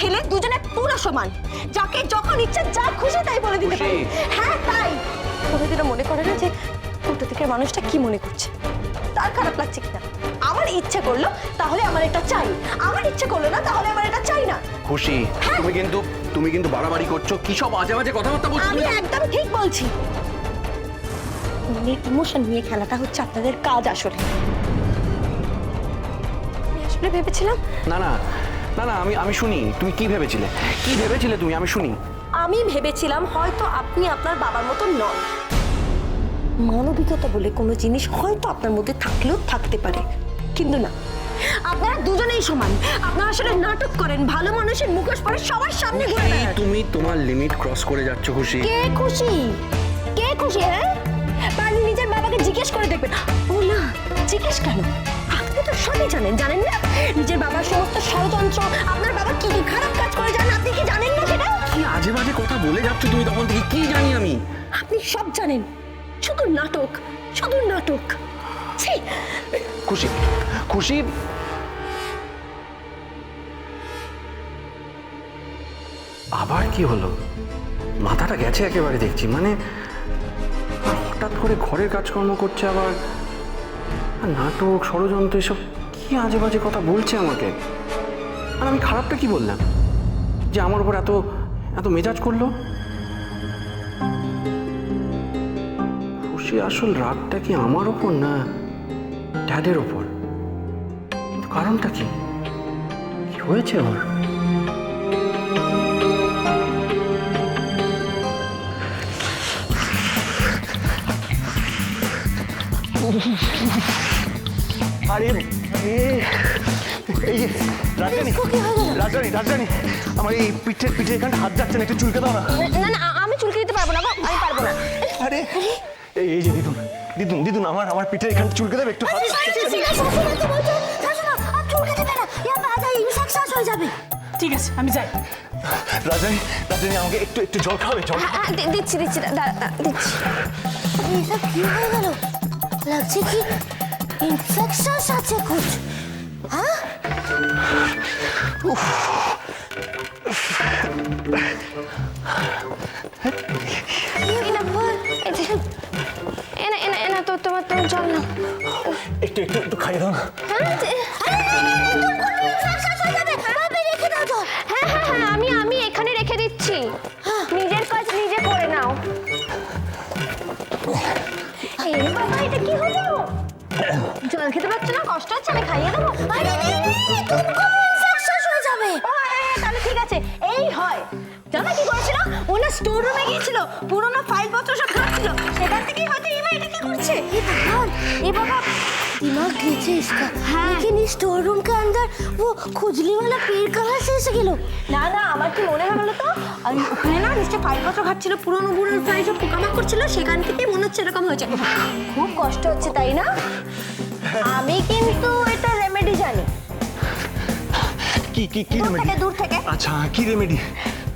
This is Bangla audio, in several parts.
ছেলে দুজনে পুরো সমান, যাকে যখন ইচ্ছা যা খুশি তাই বলে দিতে পারে। হ্যাঁ তাই। কোনোদিনও মনে করে না যে উল্টো দিকের মানুষটা কি মনে করছে, তার খারাপ লাগছে কিনা। আমার ইচ্ছে করলো তাহলে আমার এটা চাই, আমার ইচ্ছে করলো না তাহলে আমার এটা চাই না। খুশি, তুমি কিন্তু বাড়াবাড়ি করছো, কি সব আজে বাজে কথাবার্তা বলছো। আমি একদম ঠিক বলছি। ইমোশন নিয়ে খেলাটা হচ্ছে আপনাদের কাজ। আসলে আসলে ভেবেছিলাম না না না না, আমি শুনি তুমি কি ভেবেছিলে, কি ভেবেছিলে তুমি, আমি শুনি। আমি ভেবেছিলাম হয়তো আপনি আপনার বাবার মতো নন, মানবিকতা বলে কোনো জিনিস হয়তো আপনার মধ্যে থাকলেও থাকতে পারে, কিন্তু না, আপনারা দুজনেই সমান। আপনারা আসলে নাটক করেন, ভালো মানুষের মুখোশ পরে সবার সামনে ঘুরে বেড়ান। তুমি তোমার লিমিট ক্রস করে যাচ্ছ খুশি। কে খুশি? কে খুশি? হ্যাঁ, পারলে নিজের বাবাকে জিজ্ঞেস করে দেখবেন। ও না, জিজ্ঞেস কেন? আপনি তো সবই জানেন, জানেন না? নিজের বাবার সমস্ত ষড়যন্ত্র, আপনার বাবা কি কি খারাপ কাজ করে জানেন, আপনি কি জানেন না সেটা? কি আজে বাজে কথা বলে যাচ্ছ তুমি তখন থেকে, কি জানি আমি? আপনি সব জানেন, শুধু নাটক, শুধু নাটক। ছি! খুশি, খুশি, আবার কি হলো? মাথাটা গেছে একেবারে দেখছি, মানে হঠাৎ করে ঘরের কাজকর্ম করছে, আবার নাটক ষড়যন্ত্র এসব কি আজে বাজে কথা বলছে আমাকে। আর আমি খারাপটা কি বললাম যে আমার উপর এত এত মেজাজ করলো? খুশি আসল রাগটা কি আমার ওপর না ড্যাডের ওপর? কিন্তু কারণটা কি, কি হয়েছে ওর? আরে এই রাজধানী, রাজধানী, রাজধানী, আমার এই পিঠের এখানটা হাত যাচ্ছে না, একটু চুলকে দাও না। না না, আমি চুলকে দিতে পারবো না, আমি পারবো না। আরে এই যে দিদুন, দিদুন, দিদুন, আমার পিঠের এখানটা চুলকে দেবে একটু হাত। ঠিক আছে, আমি যাই। রাজধানী, রাজধানী, আমাকে একটু একটু জল খাবে, জল। দিচ্ছি দিচ্ছি দিচ্ছি। এসব কি হয়ে গেল? লাগছে কি ইনফেকশন আছে কুছ? হ্যাঁ, এনা তো তোমার জল না। একটু একটু একটু খাইয়ে দাও না। হ্যাঁ, আমি এখানে রেখে দিচ্ছি, নিজের কাজ নিজে করে নাও। এই বাবা, এটা কি হলো? জল খেতে পারছো না, কষ্ট হচ্ছে, আমি খাইয়ে দেবো। তাহলে ঠিক আছে, এই হয়। জানো কি করেছিল? ওনা স্টোর রুমে গিয়েছিল, পুরোনো ফাইলপত্র সব খাচ্ছিল, সেখান থেকেই হয়তো ইমা এটা কি করছে। ये बाबा दिमाग खींचे इसका। लेकिन इस स्टोर रूम के अंदर वो खुजली वाला पेड़ कहाँ से एसे गेलो? না না, আমার কি মনে হয় বলো তো, ওখানে না নিশ্চয় ফাইলপত্র ঘাটছিল, পুরোনো পুরোনো ফাইল সব পোকামাকড় করছিল, সেখান থেকেই মনে হচ্ছে এরকম হয়েছে। খুব কষ্ট হচ্ছে তাই না? আমি কিন্তু এটা রেমেডি জানি। কি কি কি দূর রেমেডি? থেকে, দূর থেকে। আচ্ছা, কি রেমেডি?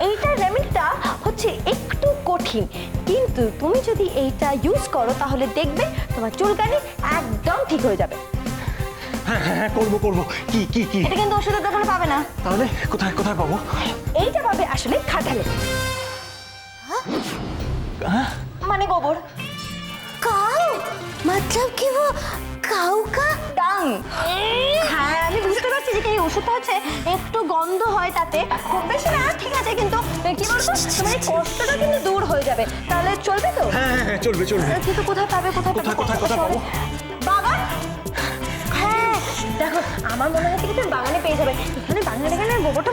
এইটার রেমেডিটা হচ্ছে একটু কঠিন, কিন্তু তুমি যদি এইটা ইউজ করো তাহলে দেখবে তোমার চুলকানি একদম ঠিক হয়ে যাবে। হ্যাঁ হ্যাঁ হ্যাঁ, করবো করবো। কি কি কি? এটা কিন্তু ওষুধের দোকানে পাবে না। তাহলে কোথায় কোথায় পাবো? এইটা পাবে আসলে খাটালে, মানে গোবর। काऊ मतलब कि वो काऊ का ডাং। হ্যাঁ, আমি বুঝতে পারছি যে এই ওষুধটা হচ্ছে একটু গন্ধ হয়, তাতে খুব বেশি না, ঠিক আছে, কিন্তু কি বলতো, তোমার এই কষ্টটা কিন্তু দূর হয়ে যাবে। তাহলে চলবে তো? হ্যাঁ হ্যাঁ, চলবে চলবে। কিন্তু কোথায় পাবে, কোথায় পাবে? কোথায় পাবো? বাগান। হ্যাঁ, দেখো, আমার মনে হচ্ছে কি তুমি বাগানে পেয়ে যাবে। এখানে বাগানে গোবরটা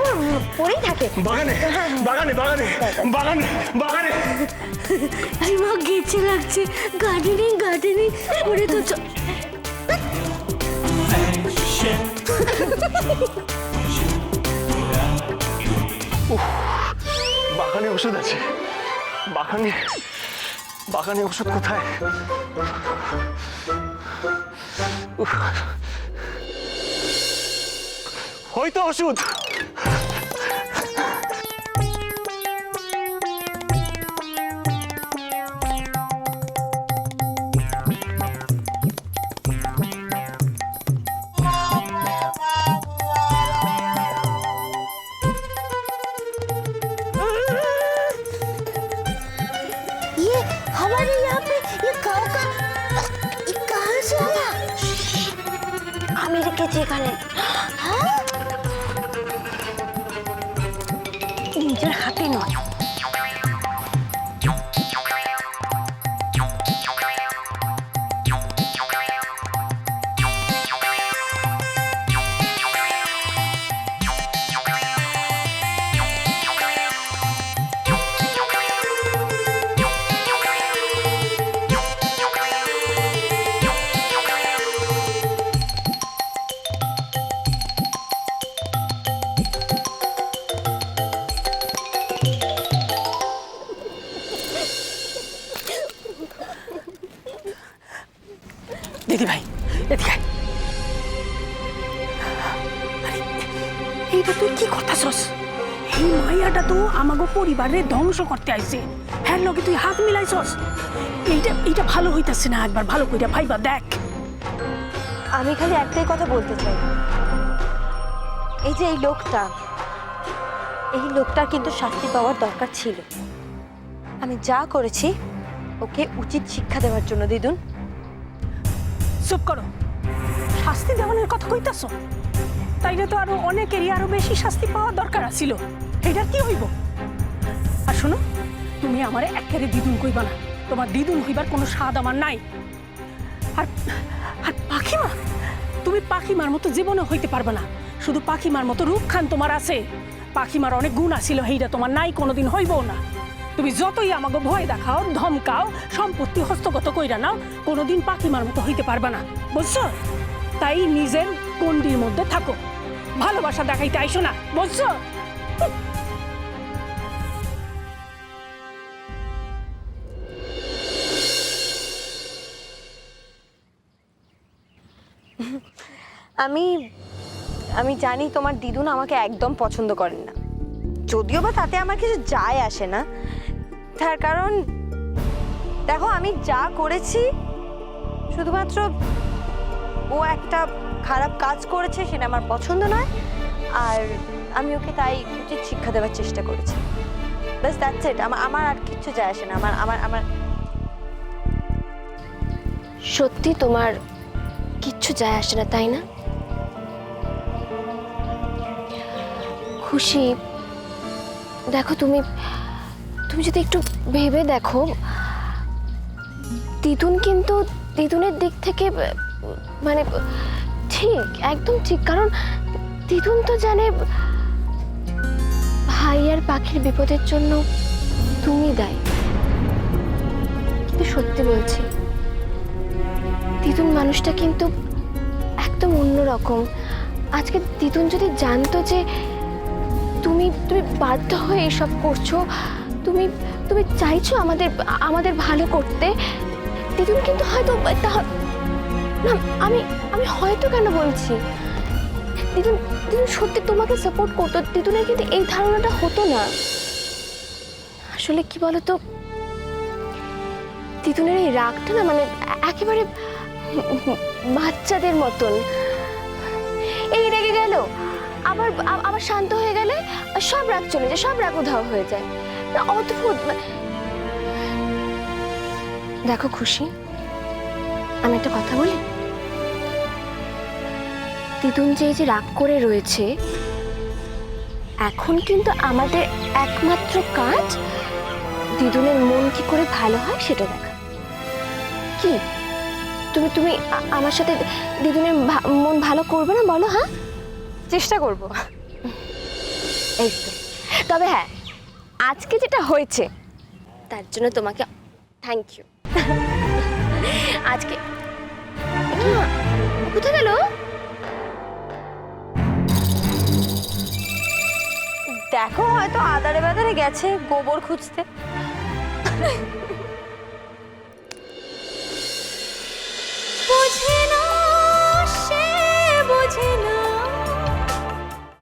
পড়েই থাকে। বাগানে, বাগানে, বাগানে, বাগানে, বাগানে। दिमाग खींचे लगছে गार्डनिंग गार्डनिंग করে তো বাগানে ওষুধ আছে, বাগানে, বাগানে ওষুধ কোথায়? হয়তো ওষুধ। হয়েছে এখানে? নিজের হাতে নয়। দিদি ভাই এদিকে আয়। আরে, এইটা তুই কি করতেছস? এই মাইয়াটা তো আমাগো পরিবারের ধ্বংস করতে আইছে। হ্যাঁ লগে তুই হাত মিলাইছস। এইটা ভালো হইতাছে না, একবার ভালো কইরা ভাইবা দেখ। আমি খালি একটাই কথা বলতে চাই, এই যে এই লোকটার কিন্তু শাস্তি পাওয়ার দরকার ছিল। আমি যা করেছি ওকে উচিত শিক্ষা দেওয়ার জন্য। দিদুন চুপ করো। শাস্তি দেওয়ানোর কথা কইতাছ? তাইলে তো আরো অনেকেরই আরো বেশি শাস্তি পাওয়া দরকার ছিল। এইটা কি হইব? আর শোনো, তুমি আমারে একেবারে দিদুন কইবা না। তোমার দিদুন হইবার কোনো স্বাদ আমার নাই। আর আর পাখিমা, তুমি পাখিমার মতো জীবনে হইতে পারবে না। শুধু পাখিমার মতো রূপখান তোমার আছে। পাখিমার অনেক গুণ আছিল, সেইটা তোমার নাই, কোনোদিন হইব না। তুমি যতই আমাকে ভয় দেখাও, ধমকাও, সম্পত্তি হস্তগত কইরা নাও, কোনোদিন পাখিমার মতো হইতে পারবে না, বুঝছো? তাই নিজের গণ্ডির মধ্যে থাকো, ভালোবাসা দেখাইতে আইসো না, বুঝছো? আমি আমি জানি তোমার দিদুন আমাকে একদম পছন্দ করেন না, যদিও বা তাতে আমার কিছু যায় আসে না। তার কারণ দেখো, আমি যা করেছি শুধুমাত্র ও একটা খারাপ কাজ করেছে, সেটা আমার পছন্দ নয়, আর আমি ওকে তাই উচিত শিক্ষা দেওয়ার চেষ্টা করেছি। ব্যাস দ্যাটস ইট। আমার আর কিছু যায় আসে না। আমার আমার আমার সত্যি তোমার কিচ্ছু যায় আসে না, তাই না? খুশি, দেখো তুমি যদি একটু ভেবে দেখো, দিদুনের দিক থেকে মানে ঠিক, একদম ঠিক। কারণ দিদুন তো জানে ভাই আর পাখির বিপদের জন্য তুমি দায়ী। কিন্তু সত্যি বলছি, দিদুন মানুষটা কিন্তু একদম অন্যরকম। আজকে দিদুন যদি জানতো যে তুমি বাধ্য হয়ে এসব করছো, তুমি চাইছো আমাদের ভালো করতে, দিদুন কিন্তু হয়তো না, আমি হয়তো কেন বলছি, দিদুন সত্যি তোমাকে সাপোর্ট করতো। দিদুনের কিন্তু এই ধারণাটা হতো না। আসলে কি বলতো, দিদুনের এই রাগটা না, মানে একেবারে বাচ্চাদের মতন। এই রেগে গেল, আবার শান্ত হয়ে গেলে সব রাগ চলে যায়, সব রাগ উধাও হয়ে যায়। অদ্ভুত। দেখো খুশি, আমি একটা কথা বলি, দিদুন যে রাগ করে রয়েছে, এখন কিন্তু আমাদের একমাত্র কাজ দিদুনের মন কি করে ভালো হয় সেটা দেখা। কি তুমি আমার সাথে দিদুনের মন ভালো করবে না বলো? হ্যাঁ, চেষ্টা করব। এই তো। তবে হ্যাঁ, আজকে যেটা হয়েছে তার জন্য তোমাকে থ্যাংক ইউ। আজকে কোথায় গেল? দেখো, হয়তো আদারে বাদারে গেছে গোবর খুঁজতে। বোঝে না, সে বোঝে না,